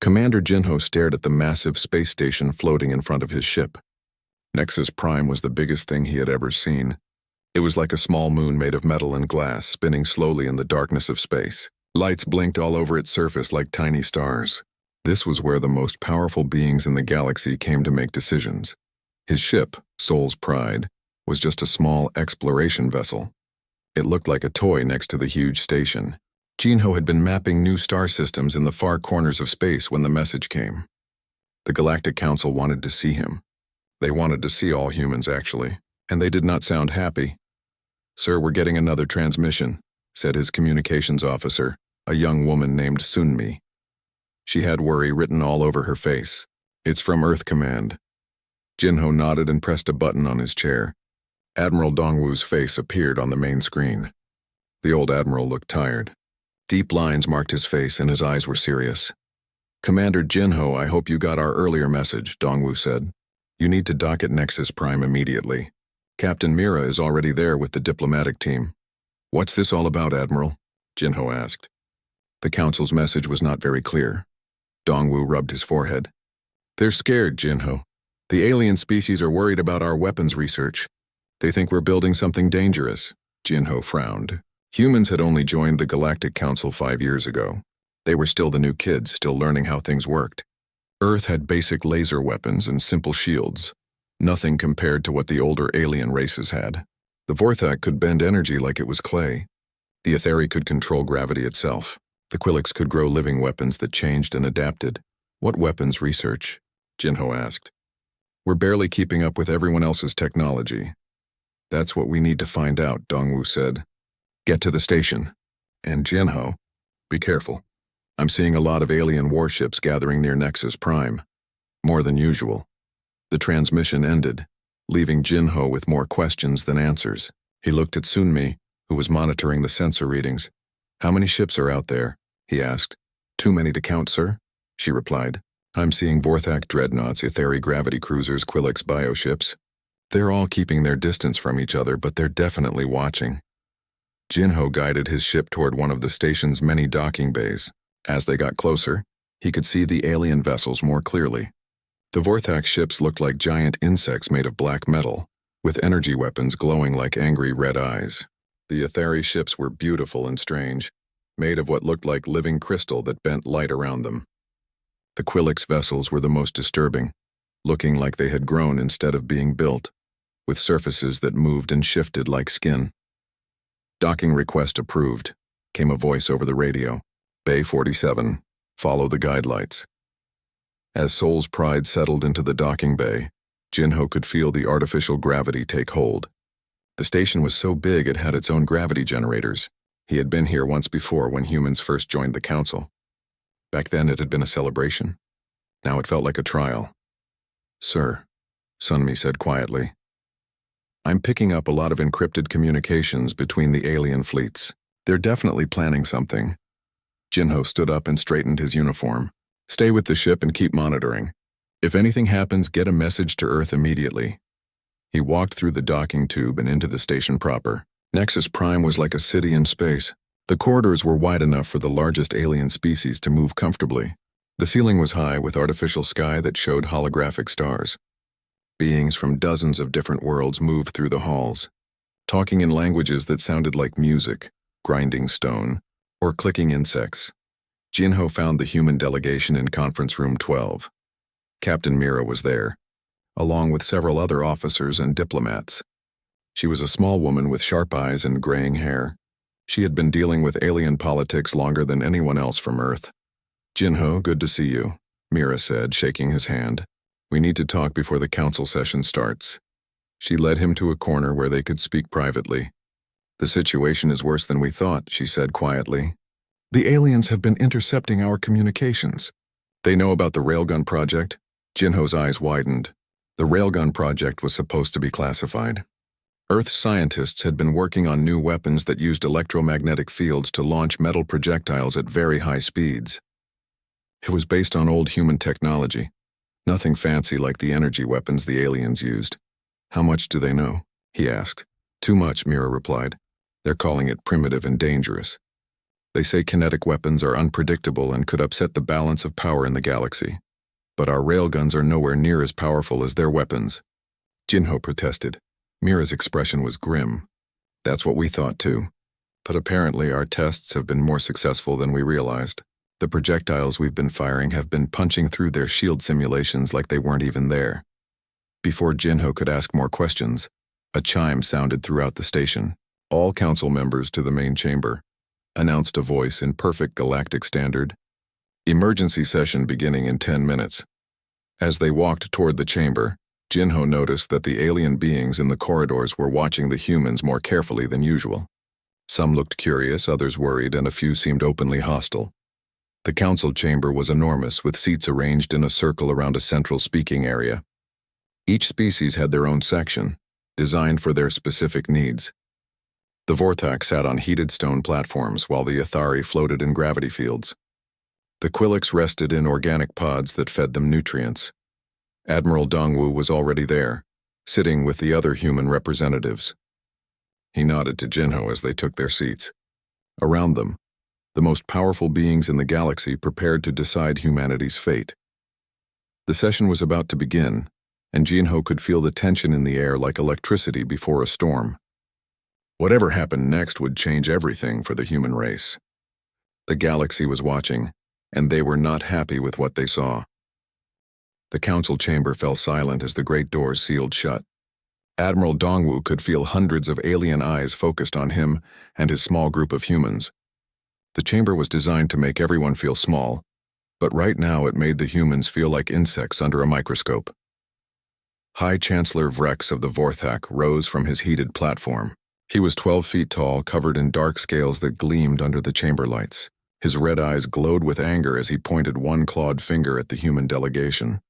Commander Jinho stared at the massive space station floating in front of his ship. Nexus Prime was the biggest thing he had ever seen. It was like a small moon made of metal and glass, spinning slowly in the darkness of space. Lights blinked all over its surface like tiny stars. This was where the most powerful beings in the galaxy came to make decisions. His ship, Soul's Pride, was just a small exploration vessel. It looked like a toy next to the huge station. Jinho had been mapping new star systems in the far corners of space when the message came. The Galactic Council wanted to see him. They wanted to see all humans, actually, and they did not sound happy. "Sir, we're getting another transmission," said his communications officer, a young woman named Sunmi. She had worry written all over her face. "It's from Earth Command." Jinho nodded and pressed a button on his chair. Admiral Dongwu's face appeared on the main screen. The old admiral looked tired. Deep lines marked his face and his eyes were serious. "Commander Jinho, I hope you got our earlier message," Dongwu said. "You need to dock at Nexus Prime immediately. Captain Mira is already there with the diplomatic team." "What's this all about, Admiral?" Jinho asked. The Council's message was not very clear. Dongwu rubbed his forehead. "They're scared, Jinho. The alien species are worried about our weapons research. They think we're building something dangerous." Jinho frowned. Humans had only joined the Galactic Council 5 years ago. They were still the new kids, still learning how things worked. Earth had basic laser weapons and simple shields. Nothing compared to what the older alien races had. The Vorthak could bend energy like it was clay. The Etheri could control gravity itself. The Quillix could grow living weapons that changed and adapted. "What weapons research?" Jinho asked. "We're barely keeping up with everyone else's technology." "That's what we need to find out," Dongwu said. "Get to the station." "And Jinho, be careful. I'm seeing a lot of alien warships gathering near Nexus Prime. More than usual." The transmission ended, leaving Jinho with more questions than answers. He looked at Sunmi, who was monitoring the sensor readings. "How many ships are out there?" he asked. "Too many to count, sir," she replied. "I'm seeing Vorthak dreadnoughts, Etheri gravity cruisers, Quillix bioships. They're all keeping their distance from each other, but they're definitely watching." Jinho guided his ship toward one of the station's many docking bays. As they got closer, he could see the alien vessels more clearly. The Vorthak ships looked like giant insects made of black metal, with energy weapons glowing like angry red eyes. The Etheri ships were beautiful and strange, made of what looked like living crystal that bent light around them. The Quillix vessels were the most disturbing, looking like they had grown instead of being built, with surfaces that moved and shifted like skin. "Docking request approved," came a voice over the radio. "Bay 47, follow the guide lights." As Soul's Pride settled into the docking bay, Jinho could feel the artificial gravity take hold. The station was so big it had its own gravity generators. He had been here once before when humans first joined the council. Back then it had been a celebration. Now it felt like a trial. "Sir," Sunmi said quietly, "I'm picking up a lot of encrypted communications between the alien fleets. They're definitely planning something." Jinho stood up and straightened his uniform. "Stay with the ship and keep monitoring. If anything happens, get a message to Earth immediately." He walked through the docking tube and into the station proper. Nexus Prime was like a city in space. The corridors were wide enough for the largest alien species to move comfortably. The ceiling was high with artificial sky that showed holographic stars. Beings from dozens of different worlds moved through the halls, talking in languages that sounded like music, grinding stone, or clicking insects. Jinho found the human delegation in Conference Room 12. Captain Mira was there, along with several other officers and diplomats. She was a small woman with sharp eyes and graying hair. She had been dealing with alien politics longer than anyone else from Earth. "Jinho, good to see you," Mira said, shaking his hand. "We need to talk before the council session starts." She led him to a corner where they could speak privately. "The situation is worse than we thought," she said quietly. "The aliens have been intercepting our communications." "They know about the Railgun project?" Jinho's eyes widened. The Railgun project was supposed to be classified. Earth's scientists had been working on new weapons that used electromagnetic fields to launch metal projectiles at very high speeds. It was based on old human technology. Nothing fancy like the energy weapons the aliens used. "How much do they know?" he asked. "Too much," Mira replied. "They're calling it primitive and dangerous." They say kinetic weapons are unpredictable and could upset the balance of power in the galaxy. But our railguns are nowhere near as powerful as their weapons. Jinho protested. Mira's expression was grim. That's what we thought too. But apparently our tests have been more successful than we realized. The projectiles we've been firing have been punching through their shield simulations like they weren't even there. Before Jinho could ask more questions, a chime sounded throughout the station. All council members to the main chamber, announced a voice in perfect galactic standard. Emergency session beginning in 10 minutes. As they walked toward the chamber, Jinho noticed that the alien beings in the corridors were watching the humans more carefully than usual. Some looked curious, others worried, and a few seemed openly hostile. The council chamber was enormous, with seats arranged in a circle around a central speaking area. Each species had their own section, designed for their specific needs. The Vorthak sat on heated stone platforms while the Athari floated in gravity fields. The Quillix rested in organic pods that fed them nutrients. Admiral Dongwu was already there, sitting with the other human representatives. He nodded to Jinho as they took their seats. Around them, the most powerful beings in the galaxy prepared to decide humanity's fate. The session was about to begin, and Jinho could feel the tension in the air like electricity before a storm. Whatever happened next would change everything for the human race. The galaxy was watching, and they were not happy with what they saw. The council chamber fell silent as the great doors sealed shut. Admiral Dongwu could feel hundreds of alien eyes focused on him and his small group of humans. The chamber was designed to make everyone feel small, but right now it made the humans feel like insects under a microscope. High Chancellor Vrex of the Vorthak rose from his heated platform. He was 12 feet tall, covered in dark scales that gleamed under the chamber lights. His red eyes glowed with anger as he pointed one clawed finger at the human delegation.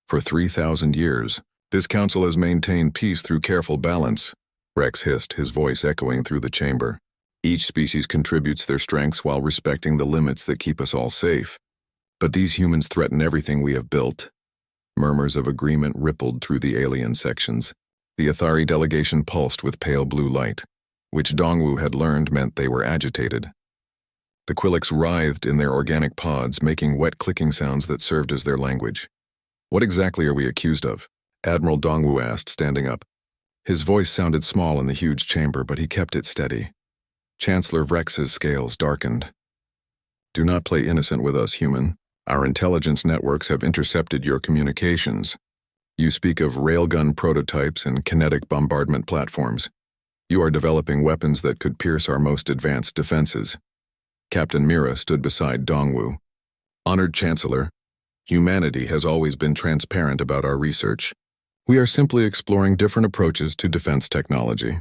For 3,000 years, this council has maintained peace through careful balance, Rex hissed, his voice echoing through the chamber. Each species contributes their strengths while respecting the limits that keep us all safe. But these humans threaten everything we have built. Murmurs of agreement rippled through the alien sections. The Athari delegation pulsed with pale blue light, which Dongwu had learned meant they were agitated. The Quillix writhed in their organic pods, making wet clicking sounds that served as their language. What exactly are we accused of? Admiral Dongwu asked, standing up. His voice sounded small in the huge chamber, but he kept it steady. Chancellor Vrex's scales darkened. Do not play innocent with us, human. Our intelligence networks have intercepted your communications. You speak of railgun prototypes and kinetic bombardment platforms. You are developing weapons that could pierce our most advanced defenses. Captain Mira stood beside Dongwu. Honored Chancellor, humanity has always been transparent about our research. We are simply exploring different approaches to defense technology.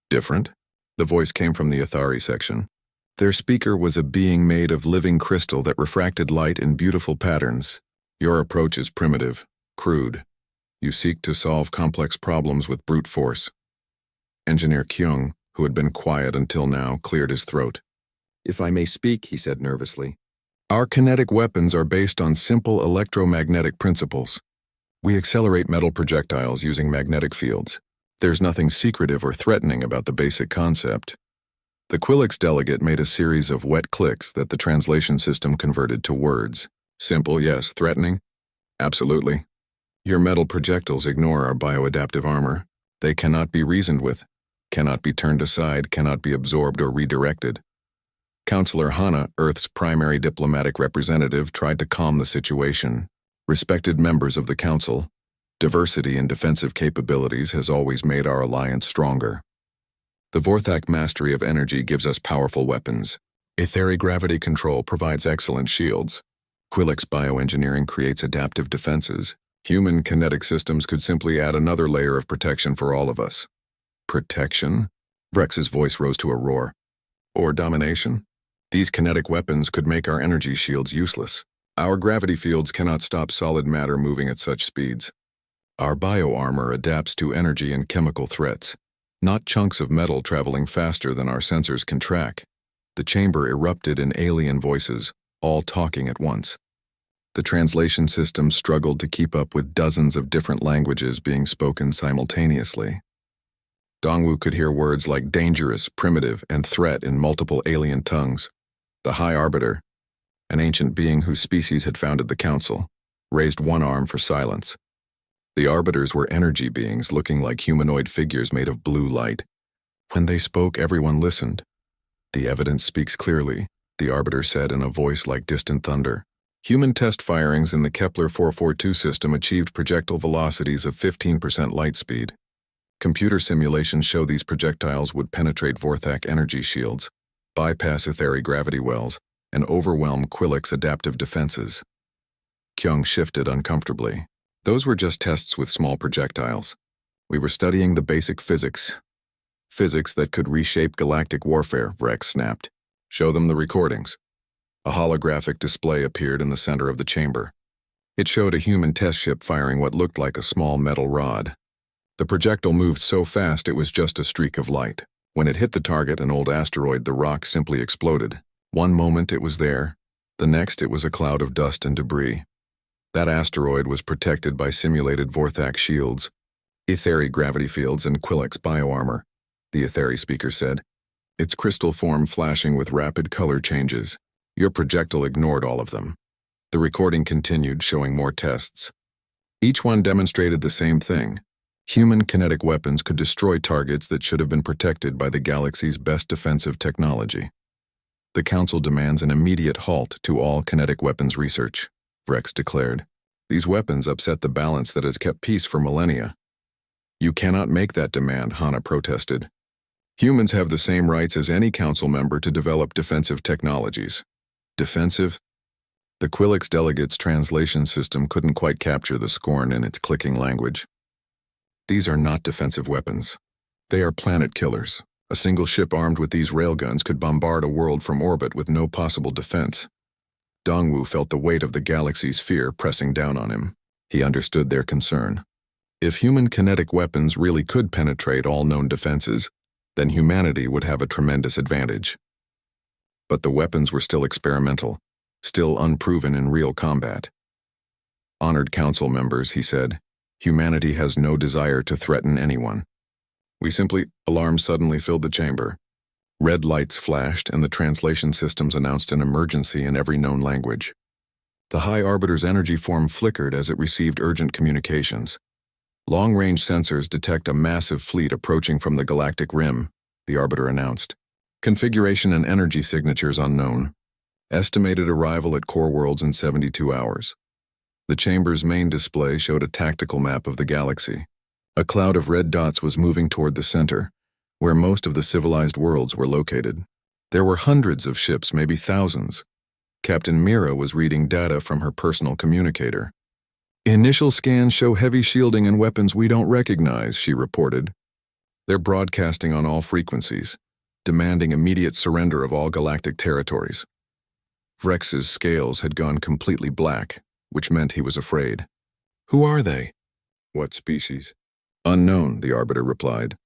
Different? The voice came from the Athari section. Their speaker was a being made of living crystal that refracted light in beautiful patterns. Your approach is primitive, crude. You seek to solve complex problems with brute force. Engineer Kyung, who had been quiet until now, cleared his throat. If I may speak, he said nervously. Our kinetic weapons are based on simple electromagnetic principles. We accelerate metal projectiles using magnetic fields. There's nothing secretive or threatening about the basic concept. The Quillix delegate made a series of wet clicks that the translation system converted to words. Simple, yes. Threatening? Absolutely. Your metal projectiles ignore our bioadaptive armor. They cannot be reasoned with, cannot be turned aside, cannot be absorbed or redirected. Counselor Hana, Earth's primary diplomatic representative, tried to calm the situation. Respected members of the Council, diversity in defensive capabilities has always made our alliance stronger. The Vorthak mastery of energy gives us powerful weapons. Etheri gravity control provides excellent shields. Quillix bioengineering creates adaptive defenses. Human kinetic systems could simply add another layer of protection for all of us. Protection? Vrex's voice rose to a roar. Or domination? These kinetic weapons could make our energy shields useless. Our gravity fields cannot stop solid matter moving at such speeds. Our bioarmor adapts to energy and chemical threats, not chunks of metal traveling faster than our sensors can track. The chamber erupted in alien voices, all talking at once. The translation system struggled to keep up with dozens of different languages being spoken simultaneously. Dongwu could hear words like dangerous, primitive, and threat in multiple alien tongues. The High Arbiter, an ancient being whose species had founded the Council, raised one arm for silence. The Arbiters were energy beings looking like humanoid figures made of blue light. When they spoke, everyone listened. "The evidence speaks clearly," the Arbiter said in a voice like distant thunder. Human test firings in the Kepler 442 system achieved projectile velocities of 15% light speed. Computer simulations show these projectiles would penetrate Vorthak energy shields, bypass Etheri gravity wells, and overwhelm Quilix's adaptive defenses. Kyung shifted uncomfortably. "Those were just tests with small projectiles. We were studying the basic physics. Physics that could reshape galactic warfare," Vrex snapped. "Show them the recordings." A holographic display appeared in the center of the chamber. It showed a human test ship firing what looked like a small metal rod. The projectile moved so fast it was just a streak of light. When it hit the target, an old asteroid, the rock simply exploded. One moment it was there, the next it was a cloud of dust and debris. That asteroid was protected by simulated Vorthak shields, Etheri gravity fields, and Quilix bioarmor, the Etheri speaker said, its crystal form flashing with rapid color changes. Your projectile ignored all of them. The recording continued, showing more tests. Each one demonstrated the same thing. Human kinetic weapons could destroy targets that should have been protected by the galaxy's best defensive technology. "The Council demands an immediate halt to all kinetic weapons research," Vrex declared. "These weapons upset the balance that has kept peace for millennia." "You cannot make that demand," Hana protested. "Humans have the same rights as any Council member to develop defensive technologies." Defensive? The Quilix delegate's translation system couldn't quite capture the scorn in its clicking language. "These are not defensive weapons. They are planet killers. A single ship armed with these railguns could bombard a world from orbit with no possible defense." Dongwu felt the weight of the galaxy's fear pressing down on him. He understood their concern. If human kinetic weapons really could penetrate all known defenses, then humanity would have a tremendous advantage. But the weapons were still experimental, still unproven in real combat. "Honored Council members," he said, "humanity has no desire to threaten anyone. We simply..." Alarms suddenly filled the chamber. Red lights flashed, and the translation systems announced an emergency in every known language. The High Arbiter's energy form flickered as it received urgent communications. "Long-range sensors detect a massive fleet approaching from the galactic rim," the Arbiter announced. "Configuration and energy signatures unknown. Estimated arrival at core worlds in 72 hours. The chamber's main display showed a tactical map of the galaxy. A cloud of red dots was moving toward the center, where most of the civilized worlds were located. There were hundreds of ships, maybe thousands. Captain Mira was reading data from her personal communicator. "Initial scans show heavy shielding and weapons we don't recognize," she reported. "They're broadcasting on all frequencies, demanding immediate surrender of all galactic territories." Vrex's scales had gone completely black, which meant he was afraid. "Who are they?" "What species?" "Unknown," the Arbiter replied.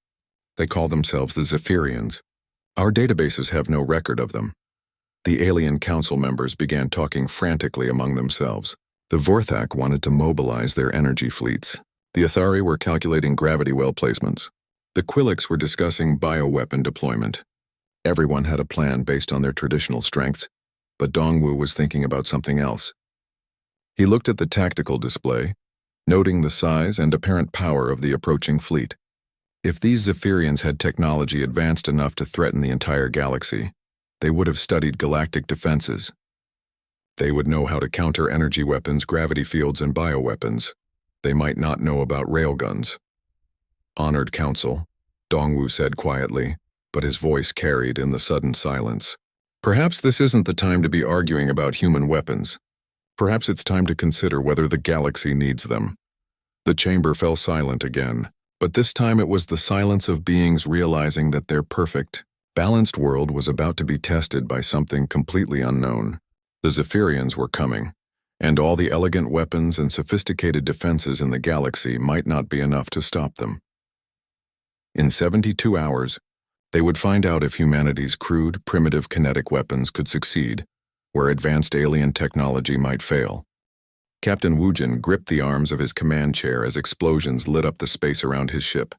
"They call themselves the Zephyrians. Our databases have no record of them." The alien council members began talking frantically among themselves. The Vorthak wanted to mobilize their energy fleets. The Ethari were calculating gravity well placements. The Quilix were discussing bioweapon deployment. Everyone had a plan based on their traditional strengths, but Dongwu was thinking about something else. He looked at the tactical display, noting the size and apparent power of the approaching fleet. If these Zephyrians had technology advanced enough to threaten the entire galaxy, they would have studied galactic defenses. They would know how to counter energy weapons, gravity fields, and bioweapons. They might not know about railguns. "Honored Council," Dongwu said quietly, but his voice carried in the sudden silence. "Perhaps this isn't the time to be arguing about human weapons. Perhaps it's time to consider whether the galaxy needs them." The chamber fell silent again, but this time it was the silence of beings realizing that their perfect, balanced world was about to be tested by something completely unknown. The Zephyrians were coming, and all the elegant weapons and sophisticated defenses in the galaxy might not be enough to stop them. In 72 hours, they would find out if humanity's crude, primitive kinetic weapons could succeed, where advanced alien technology might fail. Captain Wujin gripped the arms of his command chair as explosions lit up the space around his ship.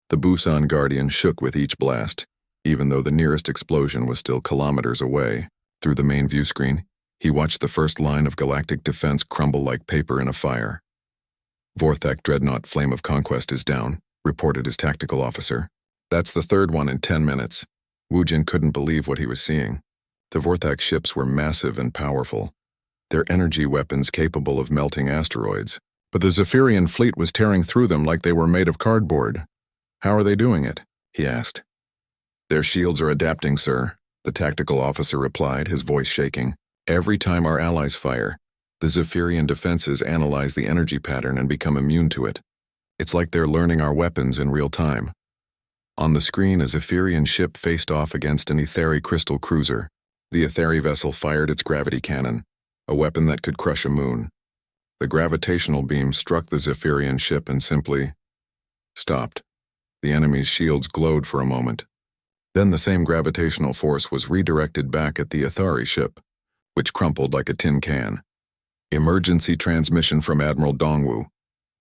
The Busan Guardian shook with each blast, even though the nearest explosion was still kilometers away, Through the main view screen, he watched the first line of galactic defense crumble like paper in a fire. Vorthak Dreadnought Flame of Conquest is down, reported his tactical officer. That's the third one in 10 minutes. Wujin couldn't believe what he was seeing. The Vorthak ships were massive and powerful, their energy weapons capable of melting asteroids. But the Zephyrian fleet was tearing through them like they were made of cardboard. How are they doing it? He asked. Their shields are adapting, sir, the tactical officer replied, his voice shaking. Every time our allies fire, the Zephyrian defenses analyze the energy pattern and become immune to it. It's like they're learning our weapons in real time. On the screen, a Zephyrian ship faced off against an Etheri crystal cruiser. The Etheri vessel fired its gravity cannon, a weapon that could crush a moon. The gravitational beam struck the Zephyrian ship and simply stopped. The enemy's shields glowed for a moment. Then the same gravitational force was redirected back at the Etheri ship, which crumpled like a tin can. Emergency transmission from Admiral Dongwu,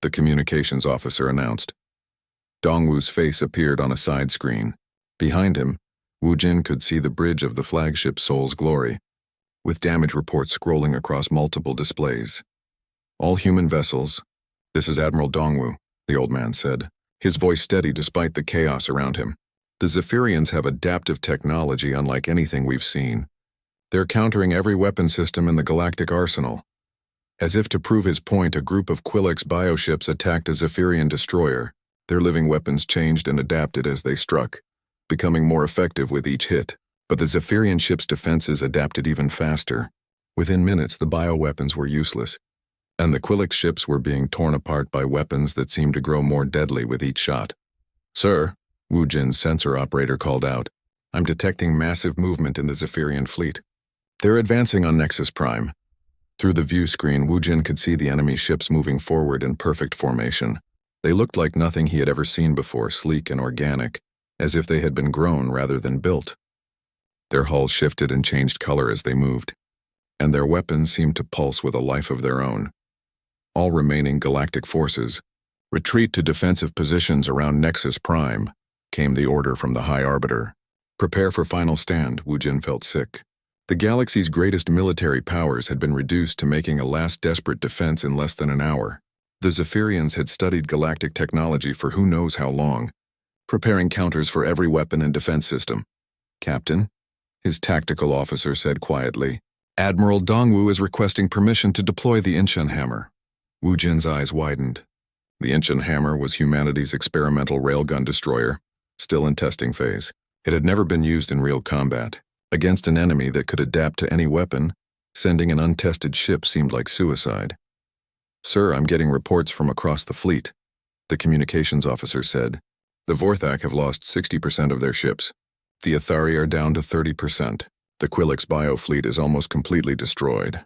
the communications officer announced. Dongwu's face appeared on a side screen. Behind him, Wujin could see the bridge of the flagship Soul's Glory, with damage reports scrolling across multiple displays. All human vessels. This is Admiral Dongwu, the old man said, his voice steady despite the chaos around him. The Zephyrians have adaptive technology unlike anything we've seen. They're countering every weapon system in the galactic arsenal. As if to prove his point, a group of Quillex bioships attacked a Zephyrian destroyer. Their living weapons changed and adapted as they struck, becoming more effective with each hit. But the Zephyrian ship's defenses adapted even faster. Within minutes, the bioweapons were useless, and the Quillex ships were being torn apart by weapons that seemed to grow more deadly with each shot. Sir, Wujin's sensor operator called out, I'm detecting massive movement in the Zephyrian fleet. They're advancing on Nexus Prime. Through the view screen, Wujin could see the enemy ships moving forward in perfect formation. They looked like nothing he had ever seen before, sleek and organic, as if they had been grown rather than built. Their hulls shifted and changed color as they moved, and their weapons seemed to pulse with a life of their own. All remaining galactic forces, retreat to defensive positions around Nexus Prime, came the order from the High Arbiter. Prepare for final stand, Wujin felt sick. The galaxy's greatest military powers had been reduced to making a last desperate defense in less than an hour. The Zephyrians had studied galactic technology for who knows how long, preparing counters for every weapon and defense system. Captain, his tactical officer said quietly, Admiral Dongwu is requesting permission to deploy the Inshan Hammer. Wujin's eyes widened. The Inshan Hammer was humanity's experimental railgun destroyer, still in testing phase. It had never been used in real combat. Against an enemy that could adapt to any weapon, sending an untested ship seemed like suicide. Sir, I'm getting reports from across the fleet, the communications officer said. The Vorthak have lost 60% of their ships. The Etheri are down to 30%. The Quillex biofleet is almost completely destroyed.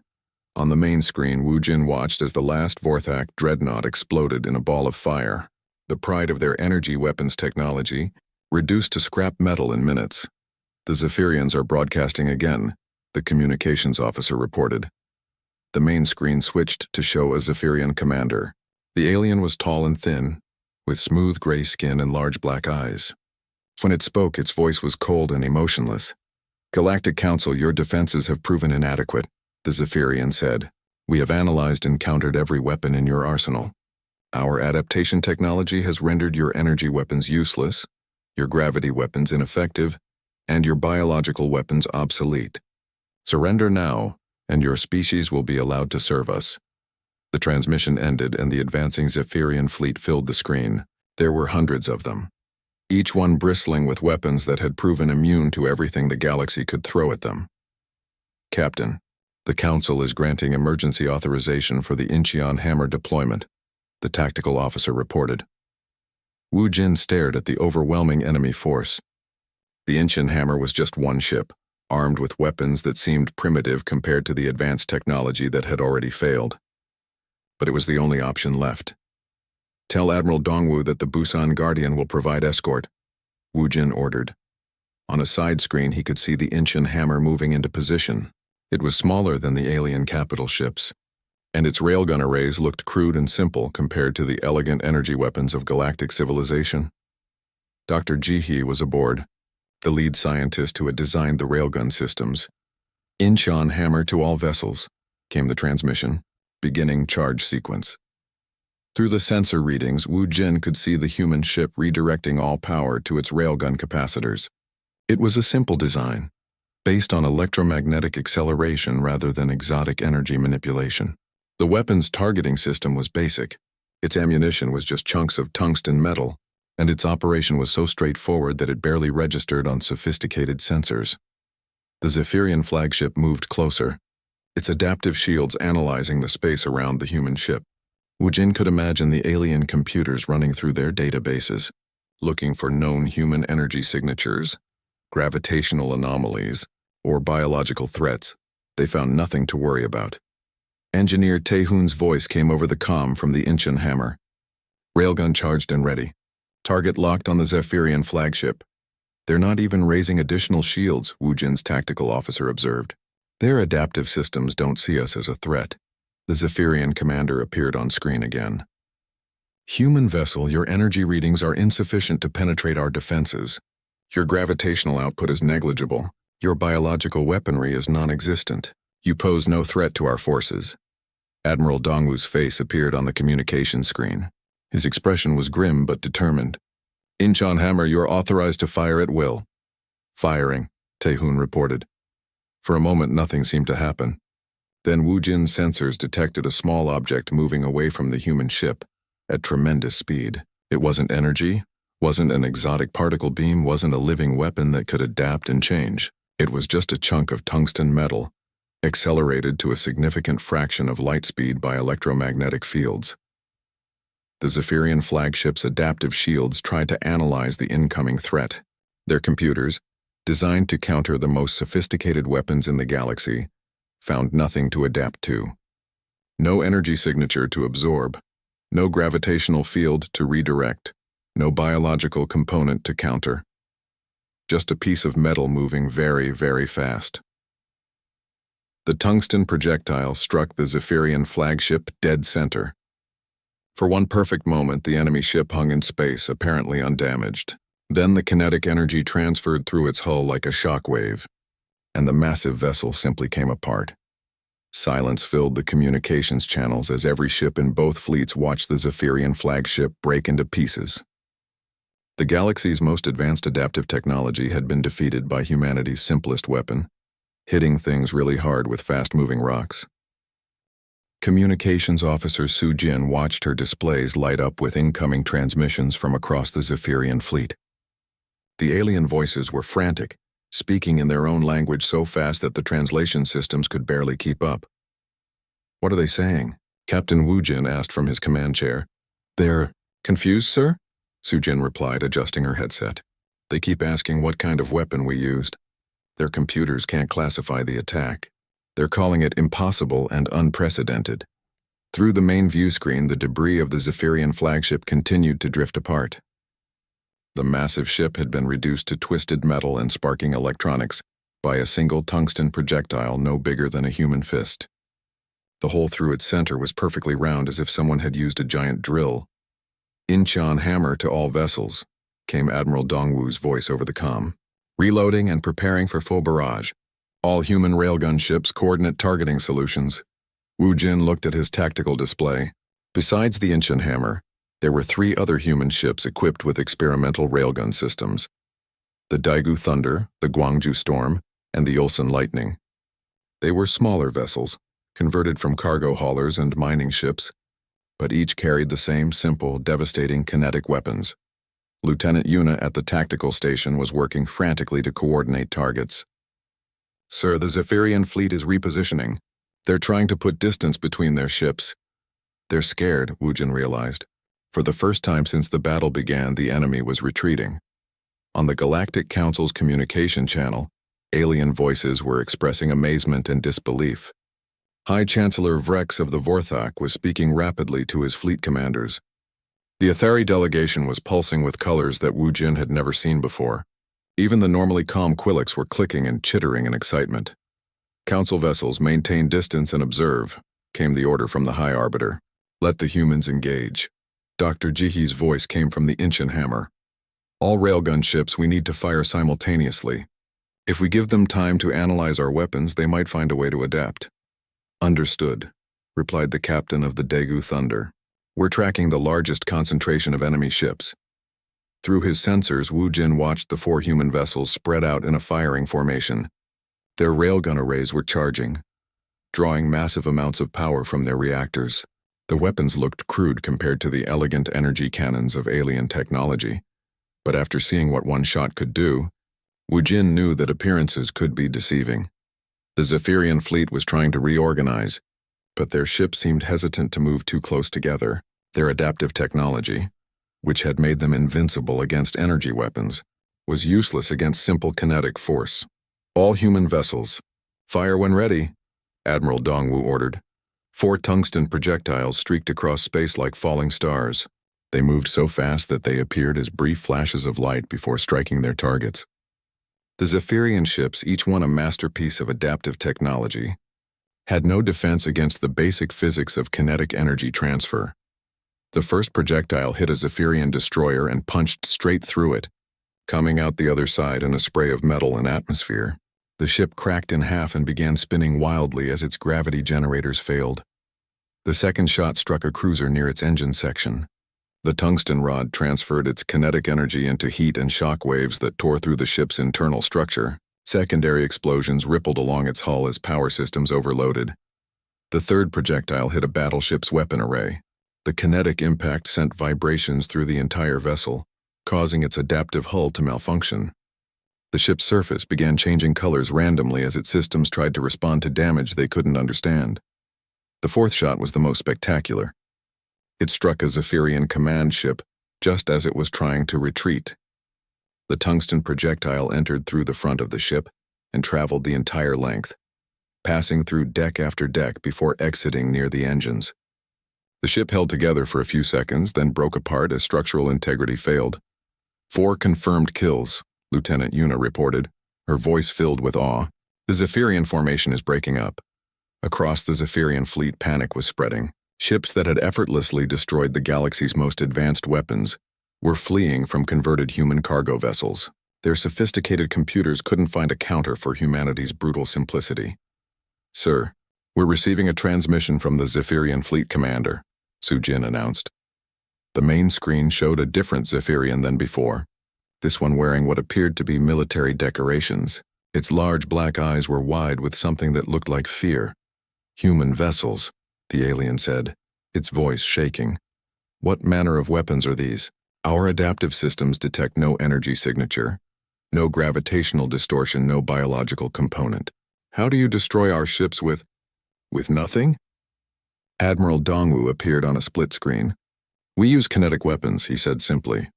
On the main screen, Wujin watched as the last Vorthak dreadnought exploded in a ball of fire, the pride of their energy weapons technology, reduced to scrap metal in minutes. The Zephyrians are broadcasting again, the communications officer reported. The main screen switched to show a Zephyrian commander. The alien was tall and thin, with smooth gray skin and large black eyes. When it spoke, its voice was cold and emotionless. Galactic Council, your defenses have proven inadequate, the Zephyrian said. We have analyzed and countered every weapon in your arsenal. Our adaptation technology has rendered your energy weapons useless, your gravity weapons ineffective, and your biological weapons obsolete. Surrender now, and your species will be allowed to serve us. The transmission ended and the advancing Zephyrian fleet filled the screen. There were hundreds of them, each one bristling with weapons that had proven immune to everything the galaxy could throw at them. Captain, the Council is granting emergency authorization for the Inshan Hammer deployment, the tactical officer reported. Wujin stared at the overwhelming enemy force. The Inshan Hammer was just one ship, armed with weapons that seemed primitive compared to the advanced technology that had already failed. But it was the only option left. Tell Admiral Dongwu that the Busan Guardian will provide escort, Wujin ordered. On a side screen, he could see the Inshan Hammer moving into position. It was smaller than the alien capital ships, and its railgun arrays looked crude and simple compared to the elegant energy weapons of galactic civilization. Dr. Jihe was aboard, the lead scientist who had designed the railgun systems. "Inch on hammer to all vessels," came the transmission, beginning charge sequence. Through the sensor readings, Wu Jin could see the human ship redirecting all power to its railgun capacitors. It was a simple design, based on electromagnetic acceleration rather than exotic energy manipulation. The weapon's targeting system was basic. Its ammunition was just chunks of tungsten metal, and its operation was so straightforward that it barely registered on sophisticated sensors. The Zephyrian flagship moved closer, its adaptive shields analyzing the space around the human ship. Wu Jin could imagine the alien computers running through their databases, looking for known human energy signatures, gravitational anomalies, or biological threats. They found nothing to worry about. Engineer Taehoon's voice came over the comm from the Incheon hammer. "Railgun charged and ready. Target locked on the Zephyrian flagship. They're not even raising additional shields," Wu Jin's tactical officer observed. "Their adaptive systems don't see us as a threat." The Zephyrian commander appeared on screen again. "Human vessel, your energy readings are insufficient to penetrate our defenses. Your gravitational output is negligible. Your biological weaponry is non-existent. You pose no threat to our forces." Admiral Dongwu's face appeared on the communication screen. His expression was grim but determined. "Incheon hammer, you are authorized to fire at will." "Firing," Taehoon reported. For a moment nothing seemed to happen. Then Wu Jin's sensors detected a small object moving away from the human ship at tremendous speed. It wasn't energy, wasn't an exotic particle beam, wasn't a living weapon that could adapt and change. It was just a chunk of tungsten metal, accelerated to a significant fraction of light speed by electromagnetic fields. The Zephyrian flagship's adaptive shields tried to analyze the incoming threat. Their computers, designed to counter the most sophisticated weapons in the galaxy, found nothing to adapt to. No energy signature to absorb, no gravitational field to redirect, no biological component to counter. Just a piece of metal moving very, very fast. The tungsten projectile struck the Zephyrian flagship dead center. For one perfect moment, the enemy ship hung in space, apparently undamaged. Then the kinetic energy transferred through its hull like a shockwave, and the massive vessel simply came apart. Silence filled the communications channels as every ship in both fleets watched the Zephyrian flagship break into pieces. The galaxy's most advanced adaptive technology had been defeated by humanity's simplest weapon, hitting things really hard with fast-moving rocks. Communications officer Su Jin watched her displays light up with incoming transmissions from across the Zephyrian fleet. The alien voices were frantic, speaking in their own language so fast that the translation systems could barely keep up. "What are they saying?" Captain Wu Jin asked from his command chair. "They're confused, sir?" Su Jin replied, adjusting her headset. "They keep asking what kind of weapon we used. Their computers can't classify the attack. They're calling it impossible and unprecedented." Through the main view screen, the debris of the Zephyrian flagship continued to drift apart. The massive ship had been reduced to twisted metal and sparking electronics by a single tungsten projectile no bigger than a human fist. The hole through its center was perfectly round, as if someone had used a giant drill. "Incheon hammer to all vessels," came Admiral Dongwu's voice over the comm. "Reloading and preparing for full barrage. All human railgun ships, coordinate targeting solutions." Wu Jin looked at his tactical display. Besides the Incheon hammer, there were 3 other human ships equipped with experimental railgun systems: the Daegu Thunder, the Gwangju Storm, and the Ulsan Lightning. They were smaller vessels, converted from cargo haulers and mining ships, but each carried the same simple, devastating kinetic weapons. Lieutenant Yuna at the tactical station was working frantically to coordinate targets. "Sir, the Zephyrian fleet is repositioning. They're trying to put distance between their ships." "They're scared," Wu Jin realized. For the first time since the battle began, the enemy was retreating. On the Galactic Council's communication channel, alien voices were expressing amazement and disbelief. High Chancellor Vrex of the Vorthak was speaking rapidly to his fleet commanders. The Athari delegation was pulsing with colors that Wu Jin had never seen before. Even the normally calm Quilix were clicking and chittering in excitement. "Council vessels, maintain distance and observe," came the order from the High Arbiter. "Let the humans engage." Dr. Jihi's voice came from the Incheon hammer. "All railgun ships, we need to fire simultaneously. If we give them time to analyze our weapons, they might find a way to adapt. Understood, replied the captain of the Daegu Thunder. We're tracking the largest concentration of enemy ships. Through his sensors, Wu Jin watched the 4 human vessels spread out in a firing formation. Their railgun arrays were charging, drawing massive amounts of power from their reactors. The weapons looked crude compared to the elegant energy cannons of alien technology, but after seeing what one shot could do, Wu Jin knew that appearances could be deceiving. The Zephyrian fleet was trying to reorganize, but their ships seemed hesitant to move too close together. Their adaptive technology, which had made them invincible against energy weapons, was useless against simple kinetic force. All human vessels, fire when ready, Admiral Dongwu ordered. 4 tungsten projectiles streaked across space like falling stars. They moved so fast that they appeared as brief flashes of light before striking their targets. The Zephyrian ships, each one a masterpiece of adaptive technology, had no defense against the basic physics of kinetic energy transfer. The first projectile hit a Zephyrian destroyer and punched straight through it, coming out the other side in a spray of metal and atmosphere. The ship cracked in half and began spinning wildly as its gravity generators failed. The second shot struck a cruiser near its engine section. The tungsten rod transferred its kinetic energy into heat and shock waves that tore through the ship's internal structure. Secondary explosions rippled along its hull as power systems overloaded. The third projectile hit a battleship's weapon array. The kinetic impact sent vibrations through the entire vessel, causing its adaptive hull to malfunction. The ship's surface began changing colors randomly as its systems tried to respond to damage they couldn't understand. The fourth shot was the most spectacular. It struck a Zephyrian command ship just as it was trying to retreat. The tungsten projectile entered through the front of the ship and traveled the entire length, passing through deck after deck before exiting near the engines. The ship held together for a few seconds, then broke apart as structural integrity failed. 4 confirmed kills, Lieutenant Yuna reported, her voice filled with awe. The Zephyrian formation is breaking up. Across the Zephyrian fleet, panic was spreading. Ships that had effortlessly destroyed the galaxy's most advanced weapons were fleeing from converted human cargo vessels. Their sophisticated computers couldn't find a counter for humanity's brutal simplicity. Sir, we're receiving a transmission from the Zephyrian fleet commander, Su Jin announced. The main screen showed a different Zephyrian than before, this one wearing what appeared to be military decorations. Its large black eyes were wide with something that looked like fear. Human vessels, the alien said, its voice shaking. What manner of weapons are these? Our adaptive systems detect no energy signature, no gravitational distortion, no biological component. How do you destroy our ships with nothing? Admiral Dongwu appeared on a split screen. We use kinetic weapons, he said simply.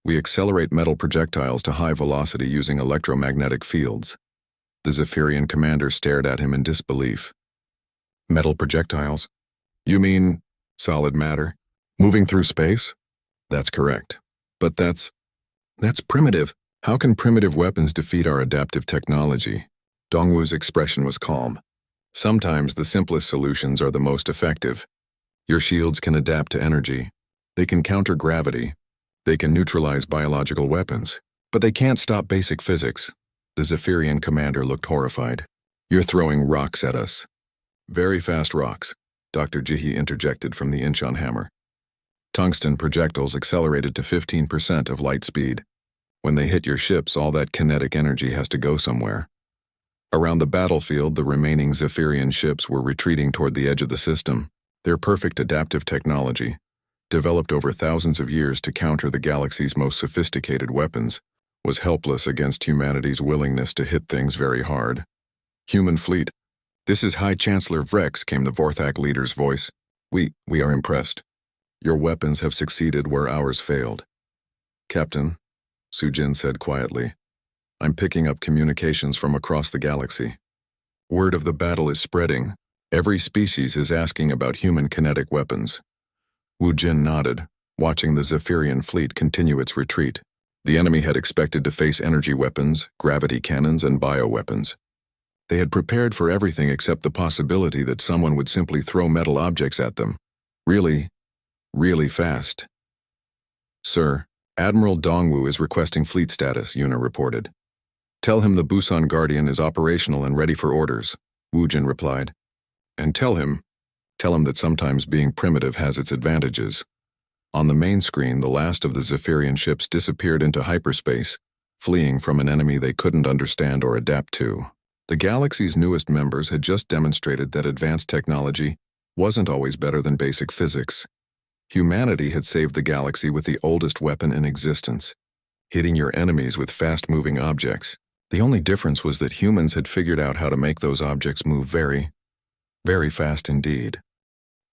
We accelerate metal projectiles to high velocity using electromagnetic fields. The Zephyrian commander stared at him in disbelief. Metal projectiles? You mean solid matter? Moving through space? That's correct. But that's primitive. How can primitive weapons defeat our adaptive technology? Dongwu's expression was calm. Sometimes the simplest solutions are the most effective. Your shields can adapt to energy. They can counter gravity. They can neutralize biological weapons. But they can't stop basic physics. The Zephyrian commander looked horrified. You're throwing rocks at us. Very fast rocks, Dr. Jihi interjected from the Incheon hammer. Tungsten projectiles accelerated to 15% of light speed. When they hit your ships, all that kinetic energy has to go somewhere. Around the battlefield, the remaining Zephyrian ships were retreating toward the edge of the system. Their perfect adaptive technology, developed over thousands of years to counter the galaxy's most sophisticated weapons, was helpless against humanity's willingness to hit things very hard. Human fleet. This is High Chancellor Vrex, came the Vorthak leader's voice. We are impressed. Your weapons have succeeded where ours failed. Captain, Su Jin said quietly, I'm picking up communications from across the galaxy. Word of the battle is spreading. Every species is asking about human kinetic weapons. Wu Jin nodded, watching the Zephyrian fleet continue its retreat. The enemy had expected to face energy weapons, gravity cannons, and bioweapons. They had prepared for everything except the possibility that someone would simply throw metal objects at them. Really fast. Sir, Admiral Dongwu is requesting fleet status, Yuna reported. Tell him the Busan Guardian is operational and ready for orders, Woojin replied. And tell him that sometimes being primitive has its advantages. On the main screen, the last of the Zephyrian ships disappeared into hyperspace, fleeing from an enemy they couldn't understand or adapt to. The galaxy's newest members had just demonstrated that advanced technology wasn't always better than basic physics. Humanity had saved the galaxy with the oldest weapon in existence, hitting your enemies with fast-moving objects. The only difference was that humans had figured out how to make those objects move very, very fast indeed.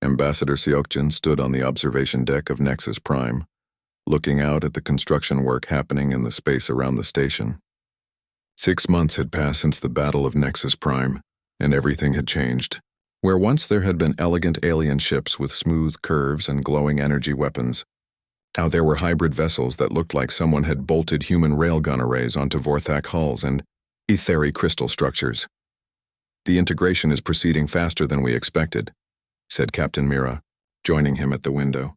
Ambassador Seokjin stood on the observation deck of Nexus Prime, looking out at the construction work happening in the space around the station. 6 months had passed since the Battle of Nexus Prime, and everything had changed. Where once there had been elegant alien ships with smooth curves and glowing energy weapons, now there were hybrid vessels that looked like someone had bolted human railgun arrays onto Vorthak hulls and etheric crystal structures. The integration is proceeding faster than we expected, said Captain Mira, joining him at the window.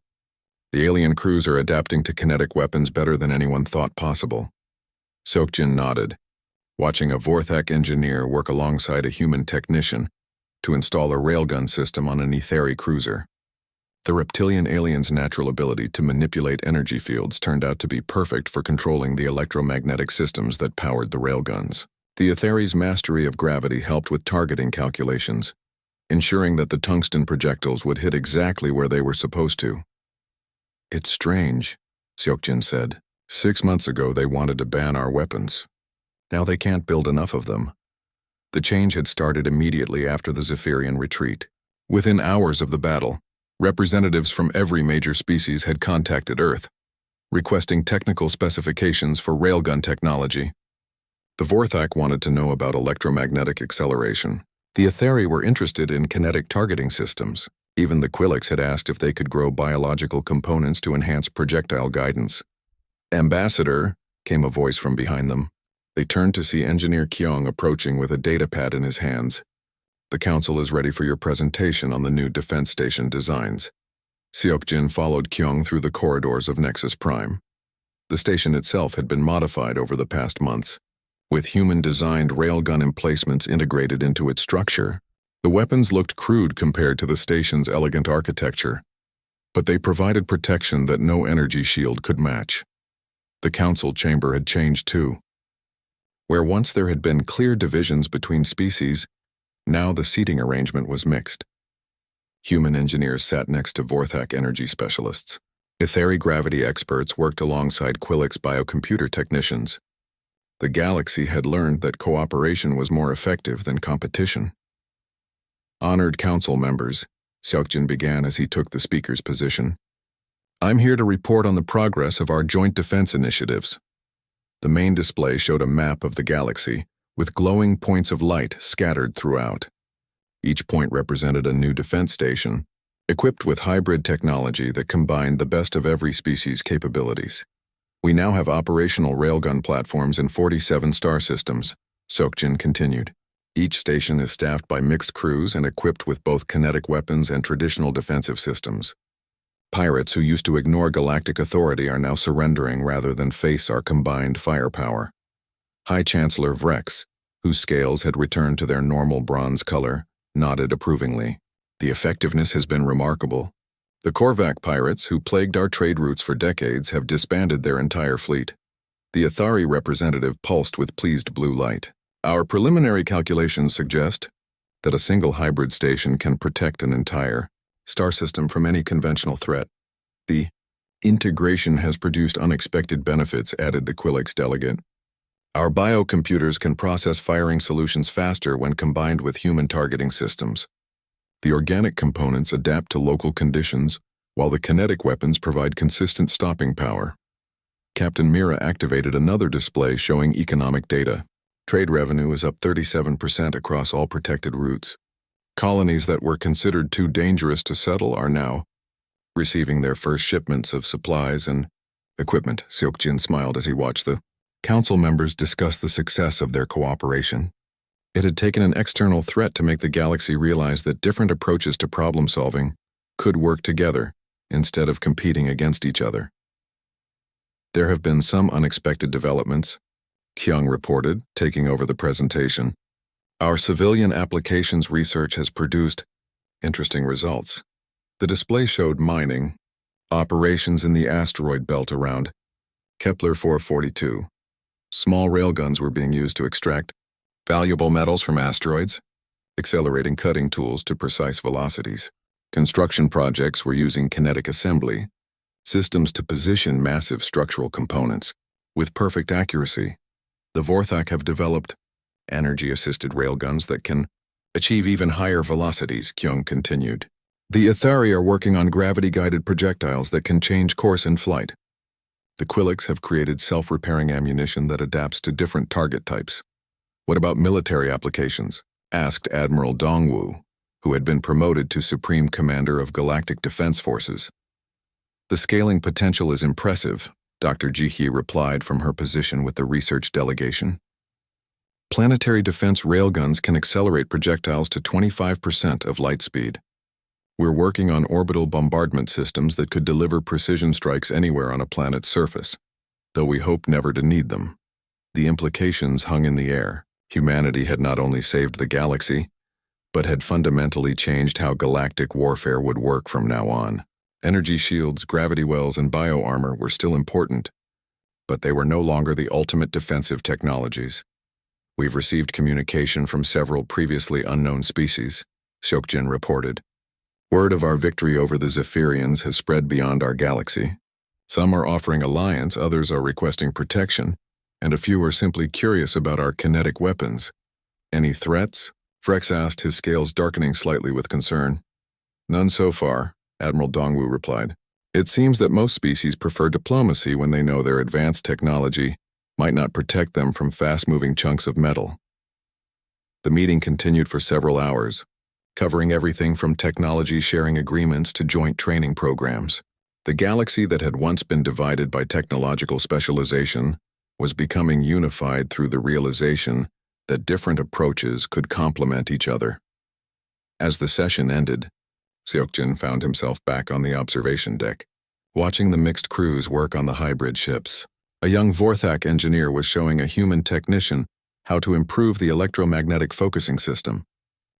The alien crews are adapting to kinetic weapons better than anyone thought possible. Seokjin nodded, watching a Vorthak engineer work alongside a human technician to install a railgun system on an etheric cruiser. The reptilian alien's natural ability to manipulate energy fields turned out to be perfect for controlling the electromagnetic systems that powered the railguns. The Etheri's mastery of gravity helped with targeting calculations, ensuring that the tungsten projectiles would hit exactly where they were supposed to. It's strange, Seokjin said. 6 months ago they wanted to ban our weapons. Now they can't build enough of them. The change had started immediately after the Zephyrian retreat. Within hours of the battle, representatives from every major species had contacted Earth, requesting technical specifications for railgun technology. The Vorthak wanted to know about electromagnetic acceleration. The Etheri were interested in kinetic targeting systems. Even the Quilix had asked if they could grow biological components to enhance projectile guidance. Ambassador, came a voice from behind them. They turned to see Engineer Kyung approaching with a datapad in his hands. The council is ready for your presentation on the new defense station designs. Seokjin followed Kyung through the corridors of Nexus Prime. The station itself had been modified over the past months, with human-designed railgun emplacements integrated into its structure. The weapons looked crude compared to the station's elegant architecture, but they provided protection that no energy shield could match. The council chamber had changed too. Where once there had been clear divisions between species, now the seating arrangement was mixed. Human engineers sat next to Vorthak energy specialists. Etheri gravity experts worked alongside Quilix biocomputer technicians. The galaxy had learned that cooperation was more effective than competition. Honored council members, Seokjin began as he took the speaker's position. I'm here to report on the progress of our joint defense initiatives. The main display showed a map of the galaxy, with glowing points of light scattered throughout. Each point represented a new defense station, equipped with hybrid technology that combined the best of every species' capabilities. We now have operational railgun platforms in 47 star systems, Seokjin continued. Each station is staffed by mixed crews and equipped with both kinetic weapons and traditional defensive systems. Pirates who used to ignore galactic authority are now surrendering rather than face our combined firepower. High Chancellor Vrex, whose scales had returned to their normal bronze color, nodded approvingly. The effectiveness has been remarkable. The Korvac pirates, who plagued our trade routes for decades, have disbanded their entire fleet. The Athari representative pulsed with pleased blue light. Our preliminary calculations suggest that a single hybrid station can protect an entire star system from any conventional threat. The integration has produced unexpected benefits, added the Quilix delegate. Our biocomputers can process firing solutions faster when combined with human targeting systems. The organic components adapt to local conditions, while the kinetic weapons provide consistent stopping power. Captain Mira activated another display showing economic data. Trade revenue is up 37% across all protected routes. Colonies that were considered too dangerous to settle are now receiving their first shipments of supplies and equipment. Seokjin smiled as he watched the council members discuss the success of their cooperation. It had taken an external threat to make the galaxy realize that different approaches to problem solving could work together instead of competing against each other. There have been some unexpected developments, Kyung reported, taking over the presentation. Our civilian applications research has produced interesting results. The display showed mining, operations in the asteroid belt around Kepler 442. Small railguns were being used to extract valuable metals from asteroids, accelerating cutting tools to precise velocities. Construction projects were using kinetic assembly, systems to position massive structural components with perfect accuracy. The Vorthak have developed energy-assisted railguns that can achieve even higher velocities, Kyung continued. The Athari are working on gravity-guided projectiles that can change course in flight. The Quilix have created self-repairing ammunition that adapts to different target types. What about military applications? Asked Admiral Dongwu, who had been promoted to Supreme Commander of Galactic Defense Forces. The scaling potential is impressive, Dr. Jihe replied from her position with the research delegation. Planetary defense railguns can accelerate projectiles to 25% of light speed. We're working on orbital bombardment systems that could deliver precision strikes anywhere on a planet's surface, though we hope never to need them. The implications hung in the air. Humanity had not only saved the galaxy, but had fundamentally changed how galactic warfare would work from now on. Energy shields, gravity wells, and bioarmor were still important, but they were no longer the ultimate defensive technologies. We've received communication from several previously unknown species, Seokjin reported. Word of our victory over the Zephyrians has spread beyond our galaxy. Some are offering alliance, others are requesting protection, and a few are simply curious about our kinetic weapons. Any threats? Frex asked, his scales darkening slightly with concern. None so far, Admiral Dongwu replied. It seems that most species prefer diplomacy when they know their advanced technology might not protect them from fast-moving chunks of metal. The meeting continued for several hours, covering everything from technology-sharing agreements to joint training programs. The galaxy that had once been divided by technological specialization was becoming unified through the realization that different approaches could complement each other. As the session ended, Seokjin found himself back on the observation deck, watching the mixed crews work on the hybrid ships. A young Vorthak engineer was showing a human technician how to improve the electromagnetic focusing system,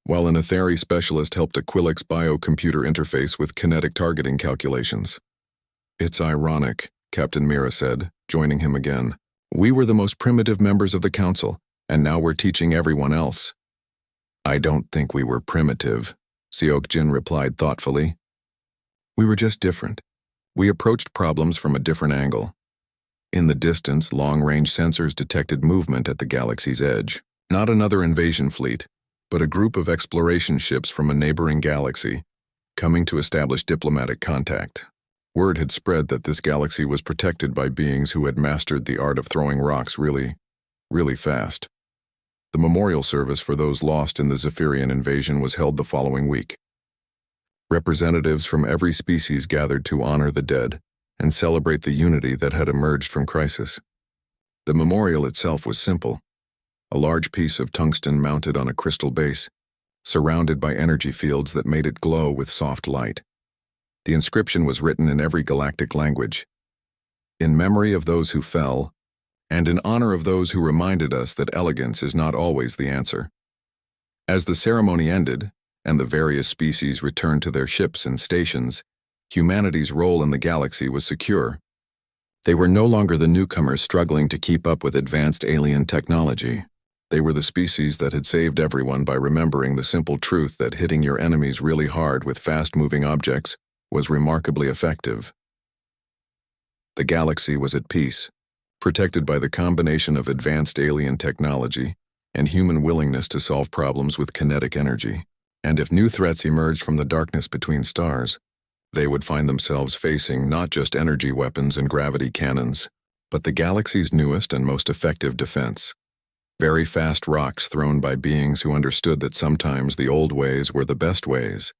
while an Athari specialist helped a Quilix biocomputer interface with kinetic targeting calculations. It's ironic, Captain Mira said, joining him again. We were the most primitive members of the council, and now we're teaching everyone else. I don't think we were primitive, Seokjin replied thoughtfully. We were just different. We approached problems from a different angle. In the distance, long-range sensors detected movement at the galaxy's edge. Not another invasion fleet, but a group of exploration ships from a neighboring galaxy, coming to establish diplomatic contact. Word had spread that this galaxy was protected by beings who had mastered the art of throwing rocks really fast. The memorial service for those lost in the Zephyrian invasion was held the following week. Representatives from every species gathered to honor the dead and celebrate the unity that had emerged from crisis. The memorial itself was simple, a large piece of tungsten mounted on a crystal base, surrounded by energy fields that made it glow with soft light. The inscription was written in every galactic language. In memory of those who fell, and in honor of those who reminded us that elegance is not always the answer. As the ceremony ended, and the various species returned to their ships and stations, humanity's role in the galaxy was secure. They were no longer the newcomers struggling to keep up with advanced alien technology. They were the species that had saved everyone by remembering the simple truth that hitting your enemies really hard with fast-moving objects was remarkably effective. The galaxy was at peace, protected by the combination of advanced alien technology and human willingness to solve problems with kinetic energy. And if new threats emerged from the darkness between stars, they would find themselves facing not just energy weapons and gravity cannons, but the galaxy's newest and most effective defense. Very fast rocks thrown by beings who understood that sometimes the old ways were the best ways.